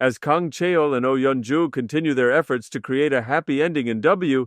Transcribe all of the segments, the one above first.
As Kang Cheol and Oh Yeonju continue their efforts to create a happy ending in W,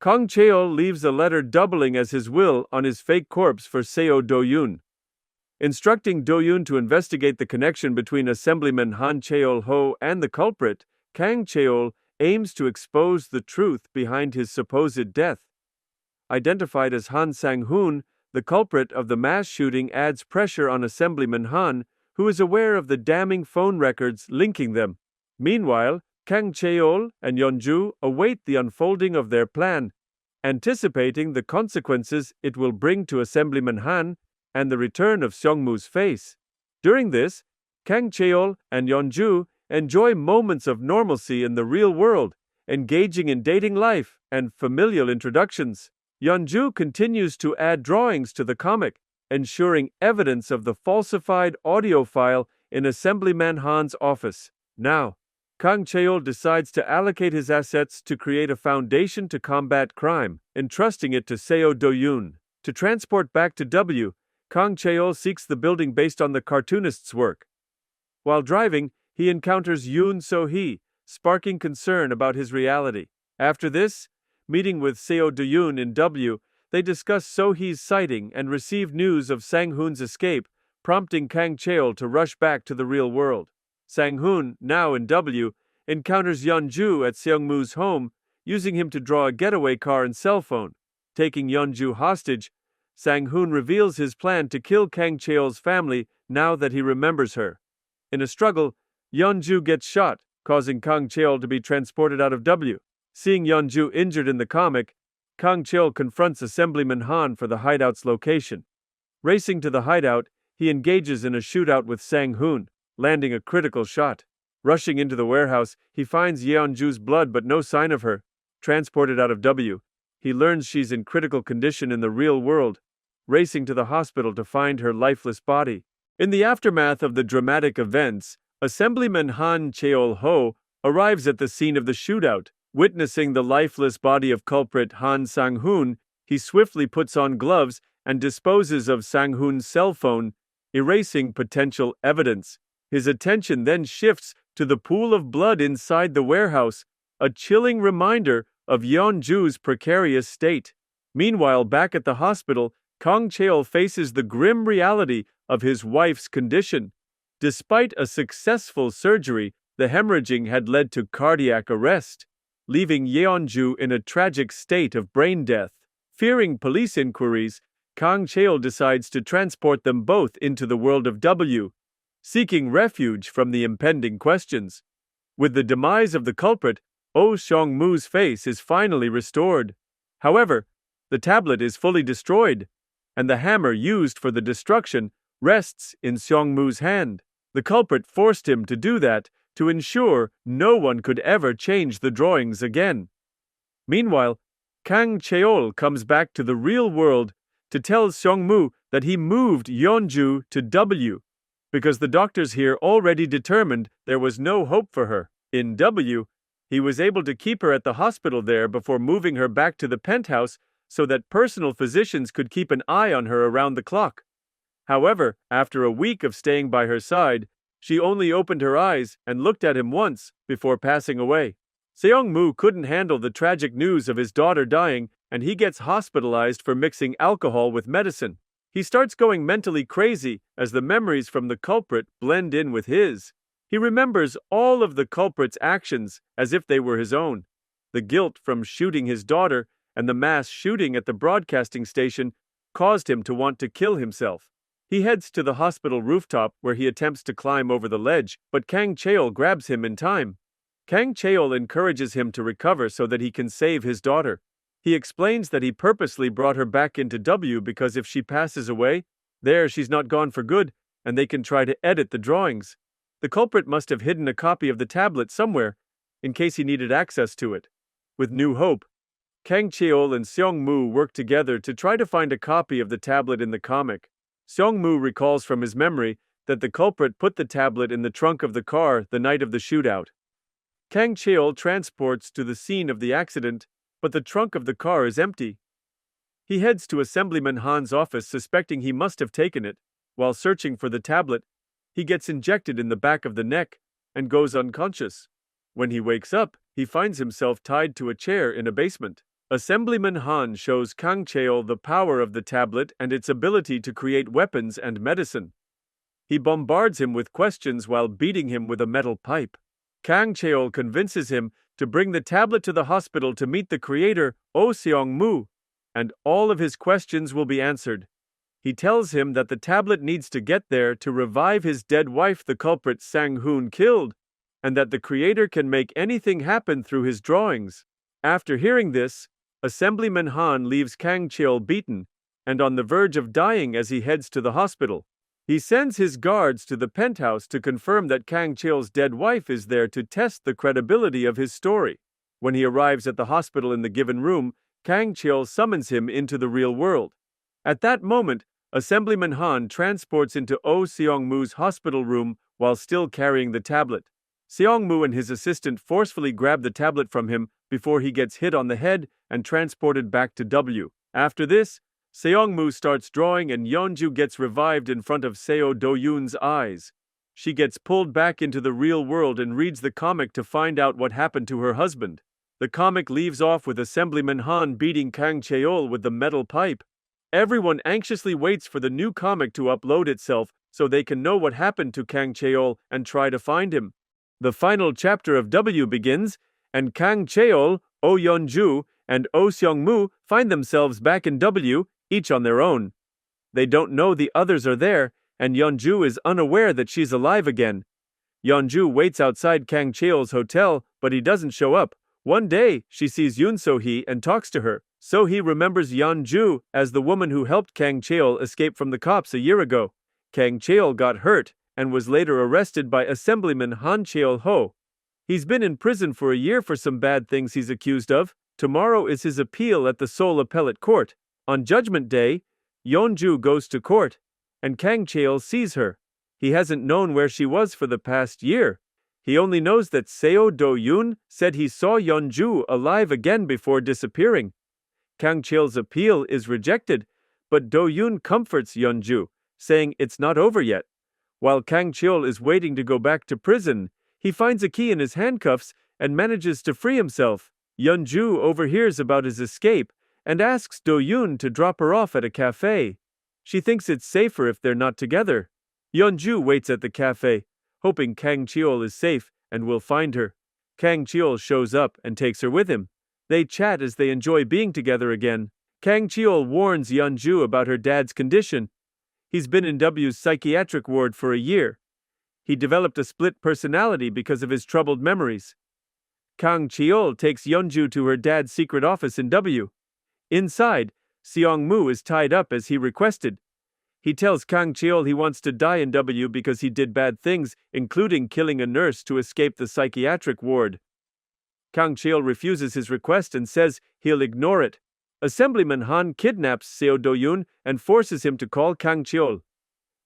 Kang Cheol leaves a letter doubling as his will on his fake corpse for Seo Do-yoon. Instructing Do-yoon to investigate the connection between Assemblyman Han Cheol-ho and the culprit, Kang Cheol aims to expose the truth behind his supposed death. Identified as Han Sang-hoon, the culprit of the mass shooting adds pressure on Assemblyman Han, who is aware of the damning phone records linking them. Meanwhile, Kang Cheol and Yeonju await the unfolding of their plan, anticipating the consequences it will bring to Assemblyman Han and the return of Seong-moo's face. During this, Kang Cheol and Yeonju enjoy moments of normalcy in the real world, engaging in dating life and familial introductions. Yeonju continues to add drawings to the comic, ensuring evidence of the falsified audio file in Assemblyman Han's office. Now, Kang Cheol decides to allocate his assets to create a foundation to combat crime, entrusting it to Seo Do-yoon. To transport back to W, Kang Cheol seeks the building based on the cartoonist's work. While driving, he encounters Yoon So-hee, sparking concern about his reality. After this, meeting with Seo Do-yoon in W, they discuss So-hee's sighting and receive news of Sang-hoon's escape, prompting Kang Cheol to rush back to the real world. Sang-hoon, now in W, encounters Yeonju at Seong-moo's home, using him to draw a getaway car and cell phone. Taking Yeonju hostage, Sang-hoon reveals his plan to kill Kang Cheol's family now that he remembers her. In a struggle, Yeonju gets shot, causing Kang Cheol to be transported out of W. Seeing Yeonju injured in the comic, Kang Cheol confronts Assemblyman Han for the hideout's location. Racing to the hideout, he engages in a shootout with Sang-hoon, landing a critical shot. Rushing into the warehouse, he finds Yeonju's blood but no sign of her. Transported out of W, he learns she's in critical condition in the real world, racing to the hospital to find her lifeless body. In the aftermath of the dramatic events, Assemblyman Han Cheol-ho arrives at the scene of the shootout. Witnessing the lifeless body of culprit Han Sang-hoon, he swiftly puts on gloves and disposes of Sang-hoon's cell phone, erasing potential evidence. His attention then shifts to the pool of blood inside the warehouse, a chilling reminder of Yeonju's precarious state. Meanwhile, back at the hospital, Kang Cheol faces the grim reality of his wife's condition. Despite a successful surgery, the hemorrhaging had led to cardiac arrest, leaving Yeonju in a tragic state of brain death. Fearing police inquiries, Kang Cheol decides to transport them both into the world of W, seeking refuge from the impending questions. With the demise of the culprit, Oh Seong-moo's face is finally restored. However, the tablet is fully destroyed, and the hammer used for the destruction rests in Seong-moo's hand. The culprit forced him to do that to ensure no one could ever change the drawings again. Meanwhile, Kang Cheol comes back to the real world to tell Seong-moo that he moved Yeonju to W, because the doctors here already determined there was no hope for her. In W, he was able to keep her at the hospital there before moving her back to the penthouse so that personal physicians could keep an eye on her around the clock. However, after a week of staying by her side, she only opened her eyes and looked at him once before passing away. Seong-moo couldn't handle the tragic news of his daughter dying, and he gets hospitalized for mixing alcohol with medicine. He starts going mentally crazy as the memories from the culprit blend in with his. He remembers all of the culprit's actions as if they were his own. The guilt from shooting his daughter and the mass shooting at the broadcasting station caused him to want to kill himself. He heads to the hospital rooftop where he attempts to climb over the ledge, but Kang Cheol grabs him in time. Kang Cheol encourages him to recover so that he can save his daughter. He explains that he purposely brought her back into W because if she passes away, there she's not gone for good, and they can try to edit the drawings. The culprit must have hidden a copy of the tablet somewhere, in case he needed access to it. With new hope, Kang Cheol and Seong-moo work together to try to find a copy of the tablet in the comic. Seong-moo recalls from his memory that the culprit put the tablet in the trunk of the car the night of the shootout. Kang Cheol transports to the scene of the accident, but the trunk of the car is empty. He heads to Assemblyman Han's office suspecting he must have taken it. While searching for the tablet, he gets injected in the back of the neck, and goes unconscious. When he wakes up, he finds himself tied to a chair in a basement. Assemblyman Han shows Kang Cheol the power of the tablet and its ability to create weapons and medicine. He bombards him with questions while beating him with a metal pipe. Kang Cheol convinces him to bring the tablet to the hospital to meet the creator, Oh Seong-moo, and all of his questions will be answered. He tells him that the tablet needs to get there to revive his dead wife, the culprit Sang-hoon killed, and that the creator can make anything happen through his drawings. After hearing this, Assemblyman Han leaves Kang Cheol beaten and on the verge of dying as he heads to the hospital. He sends his guards to the penthouse to confirm that Kang Cheol's dead wife is there to test the credibility of his story. When he arrives at the hospital in the given room, Kang Cheol summons him into the real world. At that moment, Assemblyman Han transports into Oh Seong-moo's hospital room while still carrying the tablet. Seong-moo and his assistant forcefully grab the tablet from him before he gets hit on the head and transported back to W. After this, Seong-moo starts drawing and Yeonju gets revived in front of Seo Do-yoon's eyes. She gets pulled back into the real world and reads the comic to find out what happened to her husband. The comic leaves off with Assemblyman Han beating Kang Cheol with the metal pipe. Everyone anxiously waits for the new comic to upload itself so they can know what happened to Kang Cheol and try to find him. The final chapter of W begins, and Kang Cheol, Oh Yeonju, and Oh Seong-moo find themselves back in W, each on their own. They don't know the others are there, and Yeonju is unaware that she's alive again. Yeonju waits outside Kang Cheol's hotel, but he doesn't show up. One day, she sees Yoon So-hee and talks to her. So-hee remembers Yeonju as the woman who helped Kang Cheol escape from the cops a year ago. Kang Cheol got hurt and was later arrested by Assemblyman Han Cheol-ho. He's been in prison for a year for some bad things he's accused of. Tomorrow is his appeal at the Seoul Appellate Court. On Judgment Day, Yeonju goes to court, and Kang Cheol sees her. He hasn't known where she was for the past year. He only knows that Seo Do-yoon said he saw Yeonju alive again before disappearing. Kang Cheol's appeal is rejected, but Do-yoon comforts Yeonju, saying it's not over yet. While Kang Cheol is waiting to go back to prison, he finds a key in his handcuffs and manages to free himself. Yeonju overhears about his escape and asks Do-yoon to drop her off at a cafe. She thinks it's safer if they're not together. Yeonju waits at the cafe, hoping Kang Cheol is safe and will find her. Kang Cheol shows up and takes her with him. They chat as they enjoy being together again. Kang Cheol warns Yeonju about her dad's condition. He's been in W's psychiatric ward for a year. He developed a split personality because of his troubled memories. Kang Cheol takes Yeonju to her dad's secret office in W. Inside, Seong-moo is tied up as he requested. He tells Kang Cheol he wants to die in W because he did bad things, including killing a nurse to escape the psychiatric ward. Kang Cheol refuses his request and says he'll ignore it. Assemblyman Han kidnaps Seo Do-yoon and forces him to call Kang Cheol.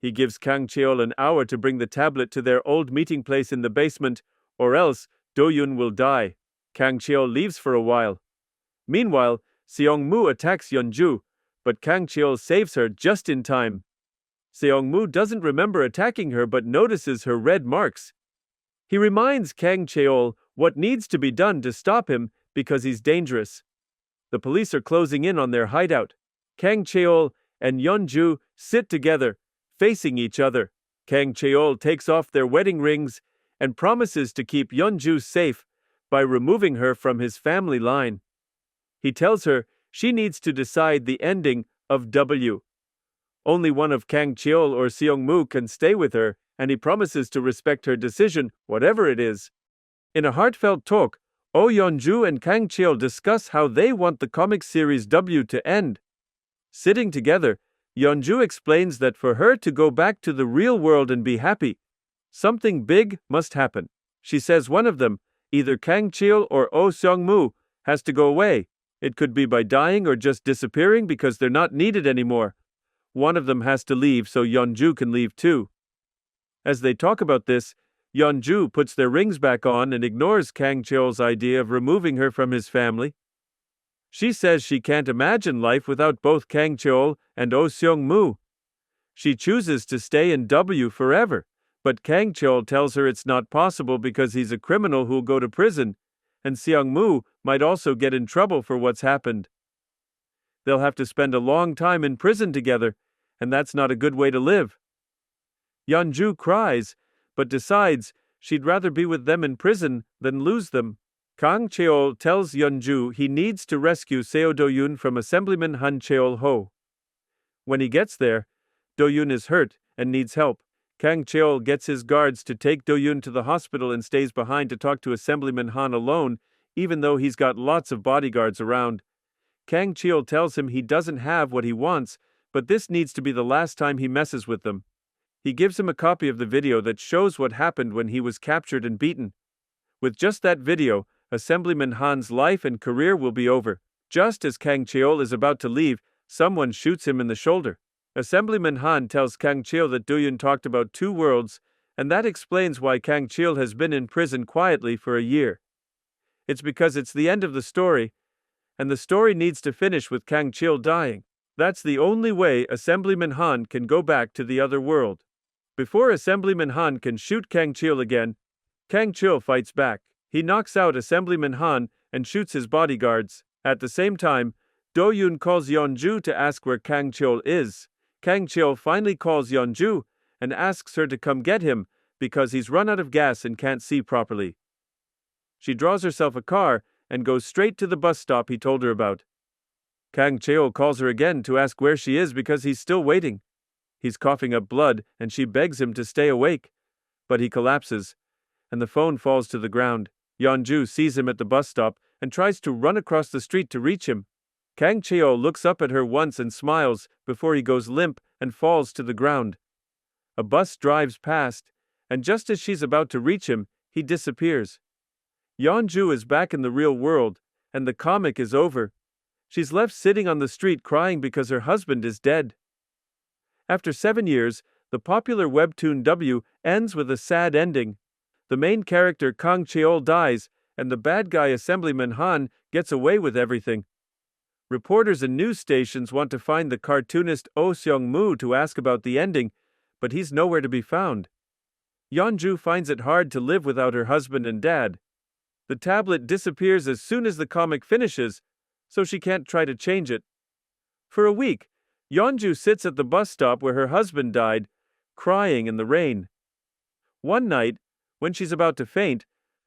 He gives Kang Cheol an hour to bring the tablet to their old meeting place in the basement, or else Do-yoon will die. Kang Cheol leaves for a while. Meanwhile, Seong-moo attacks Yeonju, but Kang Cheol saves her just in time. Seong-moo doesn't remember attacking her but notices her red marks. He reminds Kang Cheol what needs to be done to stop him because he's dangerous. The police are closing in on their hideout. Kang Cheol and Yeonju sit together, facing each other. Kang Cheol takes off their wedding rings and promises to keep Yeonju safe by removing her from his family line. He tells her she needs to decide the ending of W. Only one of Kang Cheol or Seong-moo can stay with her, and he promises to respect her decision, whatever it is. In a heartfelt talk, Oh Yeonju and Kang Cheol discuss how they want the comic series W to end. Sitting together, Yeonju explains that for her to go back to the real world and be happy, something big must happen. She says one of them, either Kang Cheol or Oh Seong-moo, has to go away. It could be by dying or just disappearing because they're not needed anymore. One of them has to leave so Yeonju can leave too. As they talk about this, Yeonju puts their rings back on and ignores Kang Cheol's idea of removing her from his family. She says she can't imagine life without both Kang Cheol and Oh Seong-moo. She chooses to stay in W forever, But Kang Cheol tells her it's not possible because he's a criminal who'll go to prison, and Seong-moo might also get in trouble for what's happened. They'll have to spend a long time in prison together, and that's not a good way to live. Yeonju cries, but decides she'd rather be with them in prison than lose them. Kang Cheol tells Yeonju he needs to rescue Seo Do-yoon from Assemblyman Han Cheol-ho. When he gets there, Do-yoon is hurt and needs help. Kang Cheol gets his guards to take Do-yoon to the hospital and stays behind to talk to Assemblyman Han alone, even though he's got lots of bodyguards around. Kang Cheol tells him he doesn't have what he wants, but this needs to be the last time he messes with them. He gives him a copy of the video that shows what happened when he was captured and beaten. With just that video, Assemblyman Han's life and career will be over. Just as Kang Cheol is about to leave, someone shoots him in the shoulder. Assemblyman Han tells Kang Cheol that Do-yoon talked about two worlds, and that explains why Kang Cheol has been in prison quietly for a year. It's because it's the end of the story, and the story needs to finish with Kang Cheol dying. That's the only way Assemblyman Han can go back to the other world. Before Assemblyman Han can shoot Kang Cheol again, Kang Cheol fights back. He knocks out Assemblyman Han and shoots his bodyguards. At the same time, Do-yoon calls Yeonju to ask where Kang Cheol is. Kang Cheol finally calls Yeonju and asks her to come get him because he's run out of gas and can't see properly. She draws herself a car and goes straight to the bus stop he told her about. Kang Cheol calls her again to ask where she is because he's still waiting. He's coughing up blood and she begs him to stay awake, but he collapses, and the phone falls to the ground. Yeonju sees him at the bus stop and tries to run across the street to reach him. Kang Cheol looks up at her once and smiles before he goes limp and falls to the ground. A bus drives past, and just as she's about to reach him, he disappears. Yeonju is back in the real world, and the comic is over. She's left sitting on the street crying because her husband is dead. After 7 years, the popular webtoon W ends with a sad ending. The main character Kang Cheol dies, and the bad guy Assemblyman Han gets away with everything. Reporters and news stations want to find the cartoonist Oh Seong-moo to ask about the ending, but he's nowhere to be found. Yeonju finds it hard to live without her husband and dad. The tablet disappears as soon as the comic finishes, so she can't try to change it. For a week, Yeonju sits at the bus stop where her husband died, crying in the rain. One night, when she's about to faint,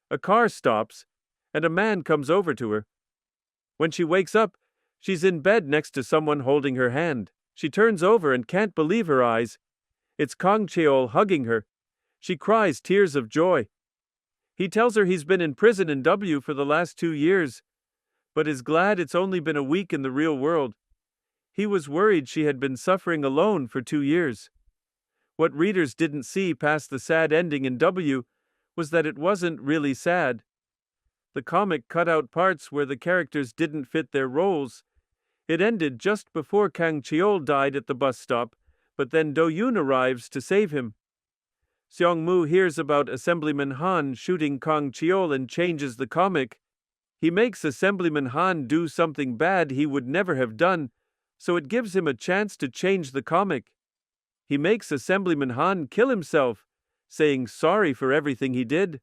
a car stops, and a man comes over to her. When she wakes up, she's in bed next to someone holding her hand. She turns over and can't believe her eyes. It's Kang Cheol hugging her. She cries tears of joy. He tells her he's been in prison in W for the last 2 years, but is glad it's only been a week in the real world. He was worried she had been suffering alone for 2 years. What readers didn't see past the sad ending in W was that it wasn't really sad. The comic cut out parts where the characters didn't fit their roles. It ended just before Kang Cheol died at the bus stop, but then Do-yoon arrives to save him. Seong-moo hears about Assemblyman Han shooting Kang Cheol and changes the comic. He makes Assemblyman Han do something bad he would never have done, so it gives him a chance to change the comic. He makes Assemblyman Han kill himself, saying sorry for everything he did.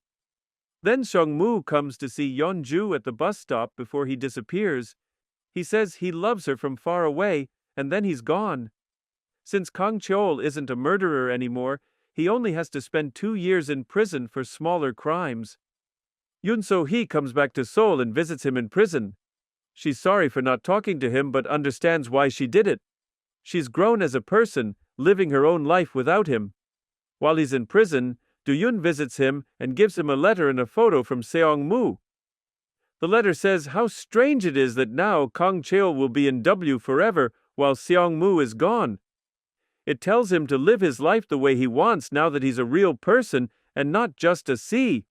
Then Seong-moo comes to see Yeonju at the bus stop before he disappears. He says he loves her from far away, and then he's gone. Since Kang Cheol isn't a murderer anymore, he only has to spend 2 years in prison for smaller crimes. Yoon So-hee comes back to Seoul and visits him in prison. She's sorry for not talking to him but understands why she did it. She's grown as a person, living her own life without him. While he's in prison, Do-yoon visits him and gives him a letter and a photo from Seong-moo. The letter says how strange it is that now Kang Cheol will be in W forever while Seong-moo is gone. It tells him to live his life the way he wants now that he's a real person and not just a C.